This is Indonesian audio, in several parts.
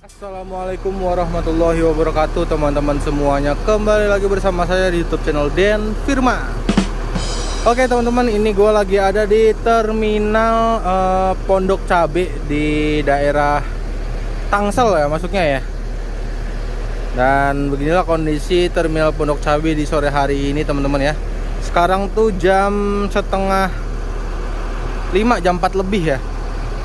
Assalamualaikum warahmatullahi wabarakatuh teman-teman semuanya. Kembali lagi bersama saya di YouTube channel Den Firma. Oke teman-teman, ini gue lagi ada di terminal Pondok Cabe di daerah Tangsel ya masuknya ya. Dan beginilah kondisi terminal Pondok Cabe di sore hari ini teman-teman ya. Sekarang tuh jam setengah 5, jam 4 lebih ya.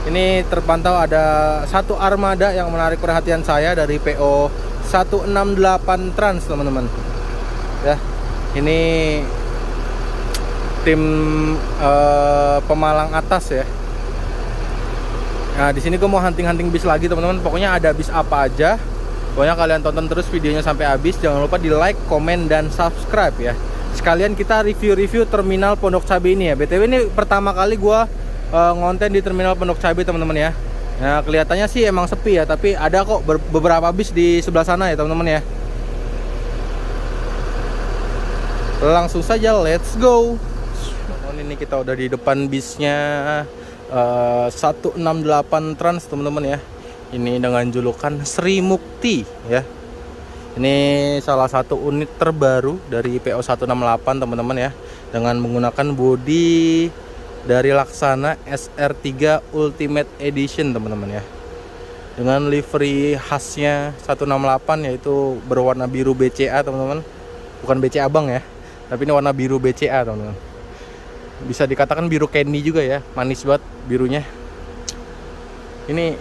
Ini terpantau ada satu armada yang menarik perhatian saya dari PO 168 Trans teman-teman. Ya, ini tim Pemalang atas ya. Nah di sini gue mau hunting bis lagi teman-teman. Pokoknya ada bis apa aja. Pokoknya kalian tonton terus videonya sampai habis. Jangan lupa di like, komen, dan subscribe ya. Sekalian kita review-review terminal Pondok Cabe ini ya. BTW ini pertama kali gue ngonten di terminal Pondok Cabe teman-teman ya. Nah kelihatannya sih emang sepi ya, tapi ada kok beberapa bis di sebelah sana ya teman-teman ya. Langsung saja let's go. Ini kita udah di depan bisnya 168 Trans teman-teman ya. Ini dengan julukan Sri Mukti ya. Ini salah satu unit terbaru dari PO 168 teman-teman ya, dengan menggunakan bodi dari Laksana SR3 Ultimate Edition teman-teman ya, dengan livery khasnya 168 yaitu berwarna biru BCA teman-teman. Bukan BCA Abang ya, tapi ini warna biru BCA teman-teman. Bisa dikatakan biru candy juga ya, manis banget birunya. Ini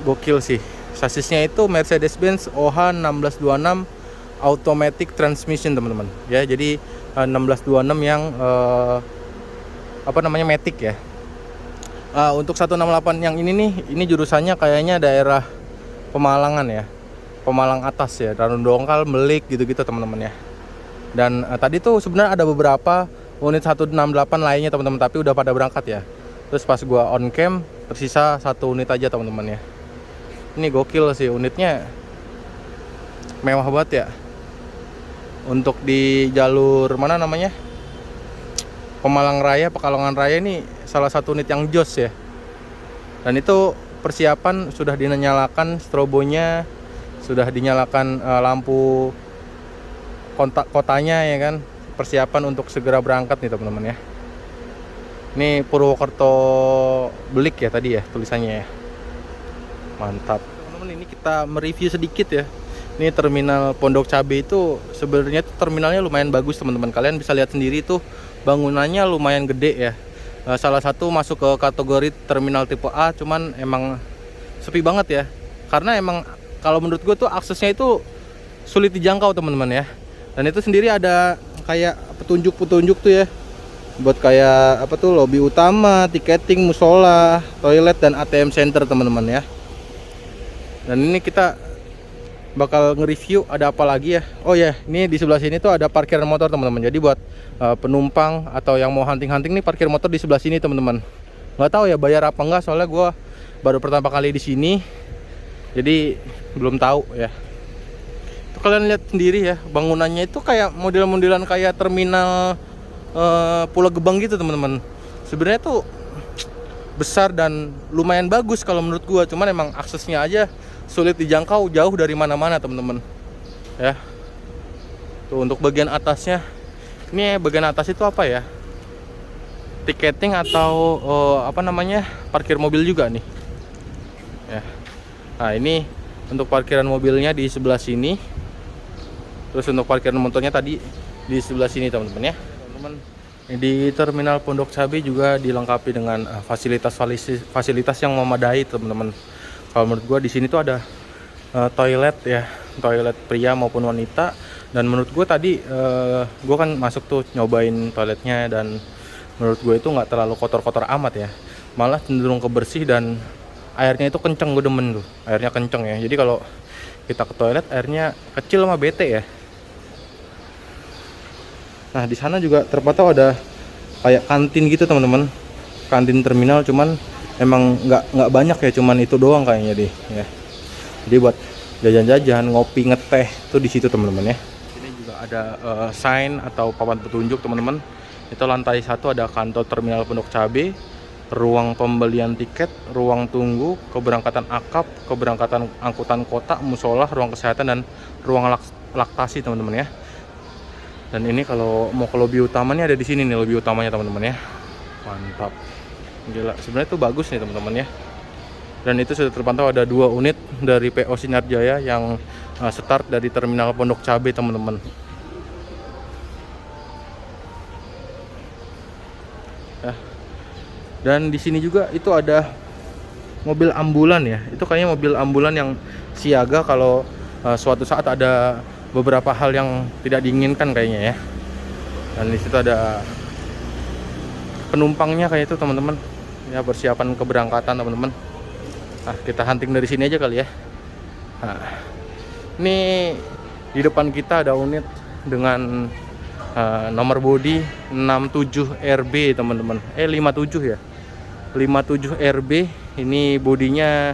gokil sih. Sasisnya itu Mercedes-Benz OH 1626 automatic transmission teman-teman ya. Jadi 1626 yang matic ya. Untuk 168 yang ini nih, ini jurusannya kayaknya daerah Pemalangan ya, Pemalang atas ya, Ranum Dongkal, Melik gitu-gitu teman-teman ya. Dan tadi tuh sebenarnya ada beberapa unit 168 lainnya teman-teman, tapi udah pada berangkat ya. Terus pas gua on cam tersisa satu unit aja teman-teman ya. Ini gokil sih, unitnya mewah banget ya. Untuk di jalur mana namanya, Pemalang Raya, Pekalongan Raya, ini salah satu unit yang jos ya. Dan itu persiapan sudah dinyalakan strobonya, sudah dinyalakan lampu kontak kotanya ya kan. Persiapan untuk segera berangkat nih teman-teman ya. Ini Purwokerto Belik ya tadi ya tulisannya ya. Mantap. Teman-teman, ini kita mereview sedikit ya. Ini terminal Pondok Cabe itu sebenarnya terminalnya lumayan bagus teman-teman. Kalian bisa lihat sendiri tuh, bangunannya lumayan gede ya. Salah satu masuk ke kategori terminal tipe A, cuman emang sepi banget ya. Karena emang kalau menurut gue tuh aksesnya itu sulit dijangkau teman-teman ya. Dan itu sendiri ada kayak petunjuk-petunjuk tuh ya, buat kayak apa tuh, lobi utama, tiketing, musola, toilet, dan ATM center teman-teman ya. Dan ini kita bakal nge-review ada apa lagi ya. Oh ya, ini di sebelah sini tuh ada parkiran motor teman-teman. Jadi buat penumpang atau yang mau hunting-hunting nih, parkir motor di sebelah sini teman-teman. Nggak tahu ya bayar apa enggak, soalnya gue baru pertama kali di sini, jadi belum tahu ya. Itu kalian lihat sendiri ya, bangunannya itu kayak model-modelan kayak terminal Pulau Gebang gitu teman-teman. Sebenarnya tuh besar dan lumayan bagus kalau menurut gue, cuman emang aksesnya aja sulit dijangkau, jauh dari mana-mana teman-teman ya. Tuh untuk bagian atasnya, ini bagian atas itu apa ya, tiketing atau parkir mobil juga nih ya. Nah ini untuk parkiran mobilnya di sebelah sini, terus untuk parkiran motornya tadi di sebelah sini teman-teman ya. Teman-teman, di terminal Pondok Cabe juga dilengkapi dengan fasilitas yang memadai teman-teman. Kalau menurut gue di sini tuh ada toilet ya, toilet pria maupun wanita. Dan menurut gue tadi gue kan masuk tuh nyobain toiletnya, dan menurut gue itu nggak terlalu kotor-kotor amat ya, malah cenderung kebersih dan airnya itu kenceng. Gue demen tuh airnya kenceng ya. Jadi kalau kita ke toilet airnya kecil sama bete ya. Nah di sana juga terpantau ada kayak kantin gitu teman-teman, kantin terminal, cuman emang nggak banyak ya, cuman itu doang kayaknya deh ya. Jadi buat jajan-jajan, ngopi, ngeteh tuh di situ teman-teman ya. Ini juga ada sign atau papan petunjuk teman-teman. Itu lantai 1 ada kantor terminal Pondok Cabe, ruang pembelian tiket, ruang tunggu, keberangkatan akap, keberangkatan angkutan kota, musola, ruang kesehatan, dan ruang laktasi teman-teman ya. Dan ini kalau mau ke lobi utamanya ada di sini nih, lobi utamanya teman-teman ya. Mantap, gila, sebenarnya itu bagus nih teman-teman ya. Dan itu sudah terpantau ada 2 unit dari PO Sinar Jaya yang start dari terminal Pondok Cabe teman-teman. Ya. Dan di sini juga itu ada mobil ambulan ya. Itu kayaknya mobil ambulan yang siaga kalau suatu saat ada beberapa hal yang tidak diinginkan kayaknya ya. Dan di situ ada penumpangnya kayak itu teman-teman. Ya, persiapan keberangkatan teman-teman. Nah, kita hunting dari sini aja kali ya. Nah, ini di depan kita ada unit dengan nomor bodi 67RB teman-teman. 57 ya. 57 RB, ini bodinya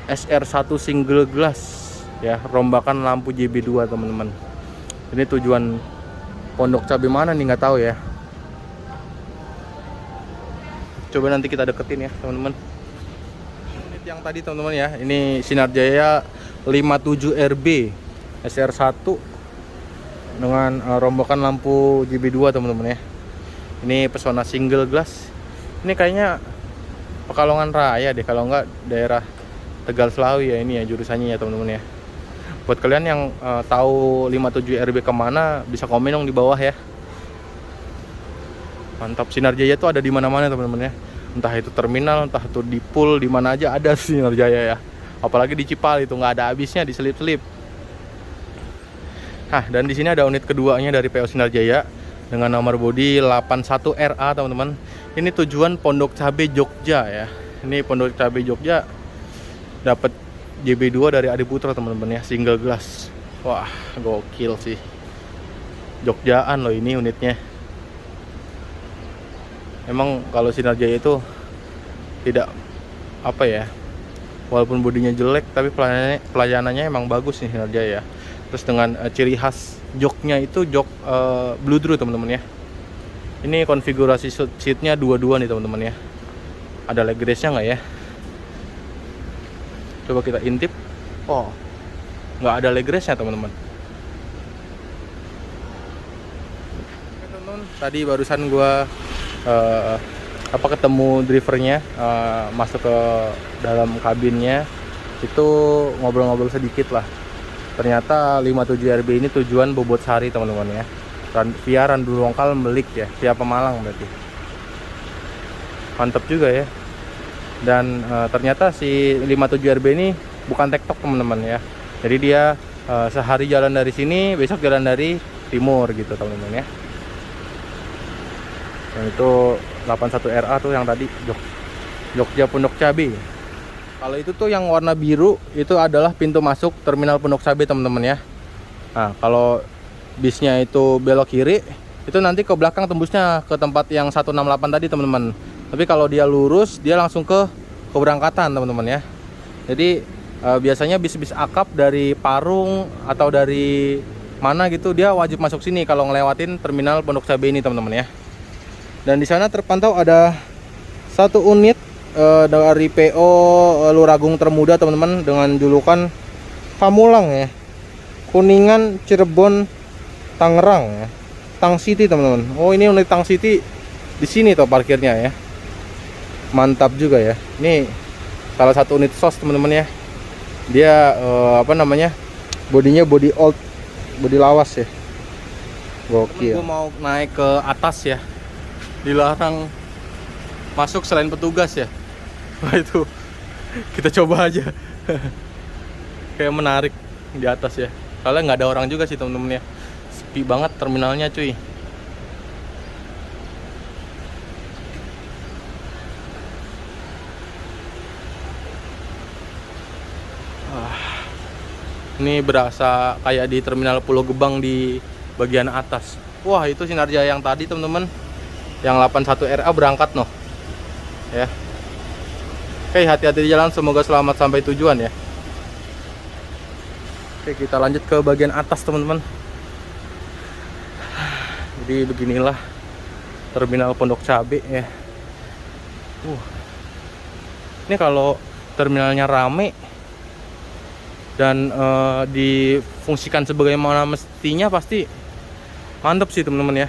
SR1 single glass ya, rombakan lampu JB2 teman-teman. Ini tujuan Pondok Cabe mana nih nggak tahu ya. Coba nanti kita deketin ya teman-teman. Unit yang tadi teman-teman ya, ini Sinar Jaya 57 RB SR1 dengan rombakan lampu JB2 teman-teman ya. Ini pesona single glass. Ini kayaknya Pekalongan Raya deh, kalau enggak daerah Tegal Selawi ya ini ya jurusannya ya teman-teman ya. Buat kalian yang tahu 57 RB kemana, bisa komen dong di bawah ya. Mantap, Sinar Jaya tuh ada di mana-mana teman-teman ya. Entah itu terminal, entah itu di pool, di mana aja ada Sinar Jaya ya. Apalagi di Cipal itu nggak ada habisnya, di selip-selip. Nah, dan di sini ada unit keduanya dari PO Sinar Jaya dengan nomor bodi 81RA teman-teman. Ini tujuan Pondok Cabe Jogja ya. Ini Pondok Cabe Jogja dapat JB2 dari Adiputra teman-teman ya, single glass. Wah, gokil sih. Jogjaan loh ini unitnya. Emang kalau Sinar Jaya itu tidak apa ya, walaupun bodinya jelek tapi pelayanannya emang bagus nih Sinar Jaya. Terus dengan ciri khas joknya itu jok bludru teman-teman ya. Ini konfigurasi seatnya 22 nih teman-teman ya. Ada leg race-nya nggak ya? Coba kita intip. Oh, nggak ada leg race-nya teman-teman. Tadi barusan gua ketemu drivernya, masuk ke dalam kabinnya, itu ngobrol-ngobrol sedikit lah. Ternyata 57 RB ini tujuan Bobotsari teman-teman ya, via Randu Rongkal Melik ya, via Pemalang berarti. Mantap juga ya. Dan ternyata si 57 RB ini bukan tektok teman-teman ya. Jadi dia sehari jalan dari sini, besok jalan dari timur gitu teman-teman ya. Yang itu 81RA tuh yang tadi Jogja Pondok Cabe. Kalau itu tuh yang warna biru itu adalah pintu masuk terminal Pondok Cabe teman-teman ya. Nah, kalau bisnya itu belok kiri, itu nanti ke belakang tembusnya ke tempat yang 168 tadi teman-teman. Tapi kalau dia lurus, dia langsung ke keberangkatan teman-teman ya. Jadi biasanya bis-bis akap dari Parung atau dari mana gitu, dia wajib masuk sini kalau ngelewatin terminal Pondok Cabe ini teman-teman ya. Dan di sana terpantau ada 1 unit dari PO Luragung Termuda teman-teman, dengan julukan Pamulang ya, Kuningan, Cirebon, Tangerang ya, Tang City teman-teman. Oh, ini unit Tang City di sini tuh parkirnya ya. Mantap juga ya. Ini salah satu unit sos teman-teman ya. Dia bodinya body old, body lawas ya. Gokil. Gue mau naik ke atas ya, dilarang masuk selain petugas ya. Wah, itu kita coba aja. Kayak menarik di atas ya. Soalnya nggak ada orang juga sih temen-temen ya. Sepi banget terminalnya cuy. Ini berasa kayak di terminal Pulau Gebang di bagian atas. Wah, itu Sinar Jaya yang tadi teman-teman, yang 81RA berangkat noh ya. Oke, hati-hati di jalan, semoga selamat sampai tujuan ya. Oke, kita lanjut ke bagian atas teman-teman. Jadi beginilah terminal Pondok Cabe ya. Ini kalau terminalnya rame dan difungsikan sebagaimana mestinya pasti mantap sih teman-teman ya.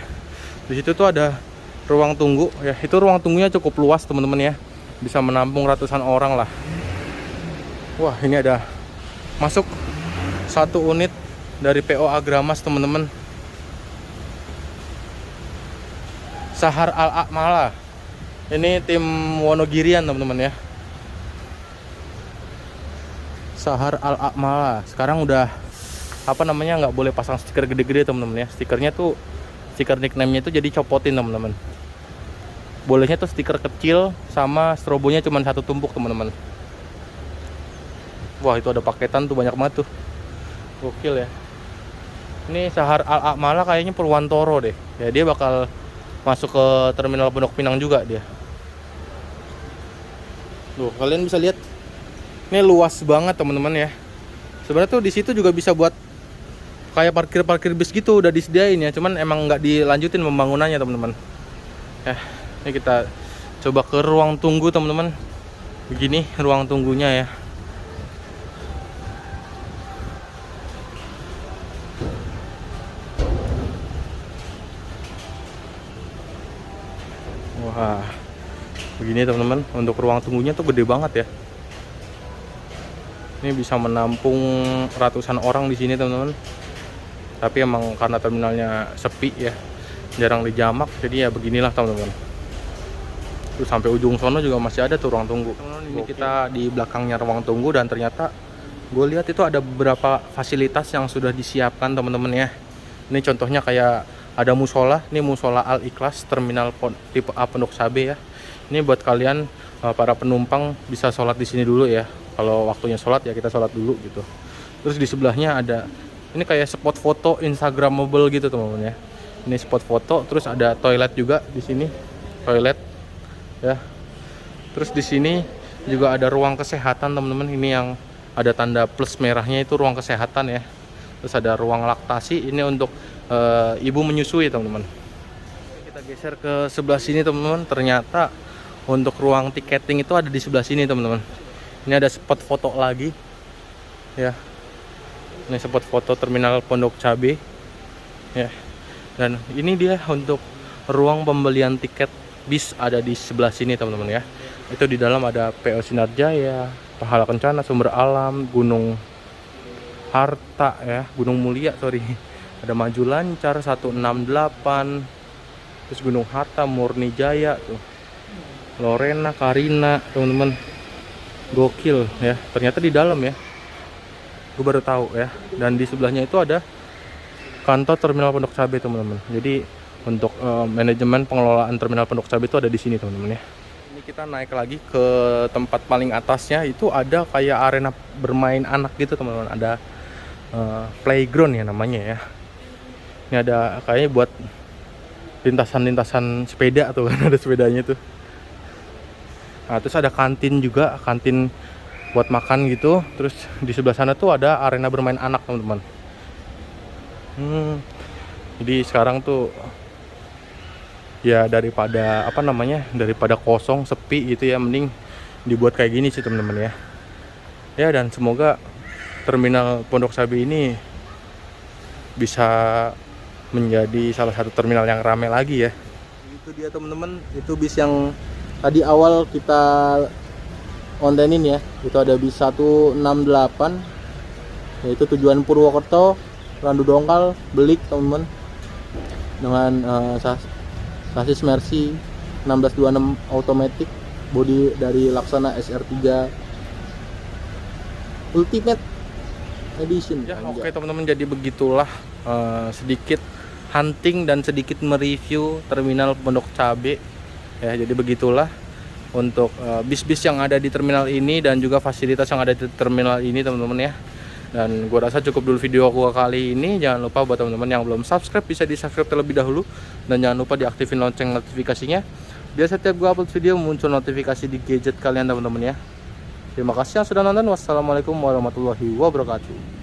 Di situ tuh ada ruang tunggu ya. Itu ruang tunggunya cukup luas teman-teman ya. Bisa menampung ratusan orang lah. Wah, ini ada masuk satu unit dari PO Agramas teman-teman. Sahar Al-Akmala. Ini tim Wonogirian teman-teman ya. Sahar Al-Akmala. Sekarang udah apa namanya, nggak boleh pasang stiker gede-gede teman-teman ya. Stikernya tuh, stiker nickname-nya itu jadi copotin teman-teman. Bolehnya tuh stiker kecil sama strobonya cuma satu tumpuk teman-teman. Wah, itu ada paketan tuh banyak banget tuh. Gokil ya. Ini Sahar Al-Akmala kayaknya Purwantoro deh. Ya dia bakal masuk ke terminal Pondok Pinang juga dia. Tuh, kalian bisa lihat. Ini luas banget teman-teman ya. Sebenarnya tuh di situ juga bisa buat kayak parkir bis gitu, udah disediain ya. Cuman emang nggak dilanjutin pembangunannya teman-teman. Ini kita coba ke ruang tunggu teman-teman. Begini ruang tunggunya ya. Wah, begini teman-teman. Untuk ruang tunggunya tuh gede banget ya. Ini bisa menampung ratusan orang di sini teman-teman. Tapi emang karena terminalnya sepi ya, jarang dijamak, jadi ya beginilah teman-teman. Terus sampai ujung sono juga masih ada tuh ruang tunggu. Ini kita di belakangnya ruang tunggu dan ternyata gue lihat itu ada beberapa fasilitas yang sudah disiapkan teman-teman ya. Ini contohnya kayak ada musola. Ini musola Al Ikhlas terminal tipe A Pondok Cabe ya. Ini buat kalian para penumpang bisa sholat di sini dulu ya. Kalau waktunya sholat ya kita sholat dulu gitu. Terus di sebelahnya ada ini kayak spot foto Instagramable gitu teman-teman ya. Ini spot foto, terus ada toilet juga di sini, toilet ya. Terus di sini juga ada ruang kesehatan teman-teman. Ini yang ada tanda plus merahnya itu ruang kesehatan ya. Terus ada ruang laktasi, ini untuk ibu menyusui teman-teman. Kita geser ke sebelah sini teman-teman. Ternyata untuk ruang tiketing itu ada di sebelah sini teman-teman. Ini ada spot foto lagi ya. Ini spot foto terminal Pondok Cabe ya. Dan ini dia untuk ruang pembelian tiket bis ada di sebelah sini teman-teman ya. Itu di dalam ada PO Sinarjaya, Pahala Kencana, Sumber Alam, Gunung Harta ya, Gunung Mulia sorry. Ada Maju Lancar 168, terus Gunung Harta, Murni Jaya tuh, Lorena, Karina teman-teman. Gokil ya, ternyata di dalam ya. Gue baru tahu ya. Dan di sebelahnya itu ada kantor terminal Pondok Cabe teman-teman. Jadi untuk manajemen pengelolaan terminal Pondok Cabe itu ada di sini teman-teman ya. Ini kita naik lagi ke tempat paling atasnya, itu ada kayak arena bermain anak gitu teman-teman. Ada playground ya namanya ya. Ini ada kayaknya buat lintasan-lintasan sepeda tuh kan, ada sepedanya tuh. Nah, terus ada kantin juga, kantin buat makan gitu. Terus di sebelah sana tuh ada arena bermain anak teman-teman. Jadi sekarang tuh ya daripada apa namanya, daripada kosong sepi gitu ya, mending dibuat kayak gini sih teman-teman ya. Ya, dan semoga terminal Pondok Cabe ini bisa menjadi salah satu terminal yang ramai lagi ya. Itu dia teman-teman, itu bis yang tadi awal kita kontenin ya. Itu ada bis 168 yaitu tujuan Purwokerto, Randu Dongkal, Belik teman-teman, dengan sasis Mercy 1626 automatic, bodi dari Laksana SR3 Ultimate Edition ya. Oke teman-teman, jadi begitulah sedikit hunting dan sedikit mereview terminal Pondok Cabe ya. Jadi begitulah untuk bis-bis yang ada di terminal ini dan juga fasilitas yang ada di terminal ini teman-teman ya. Dan gua rasa cukup dulu video gua kali ini. Jangan lupa buat teman-teman yang belum subscribe bisa di subscribe terlebih dahulu, dan jangan lupa diaktifin lonceng notifikasinya biar setiap gua upload video muncul notifikasi di gadget kalian teman-teman ya. Terima kasih yang sudah nonton. Wassalamualaikum warahmatullahi wabarakatuh.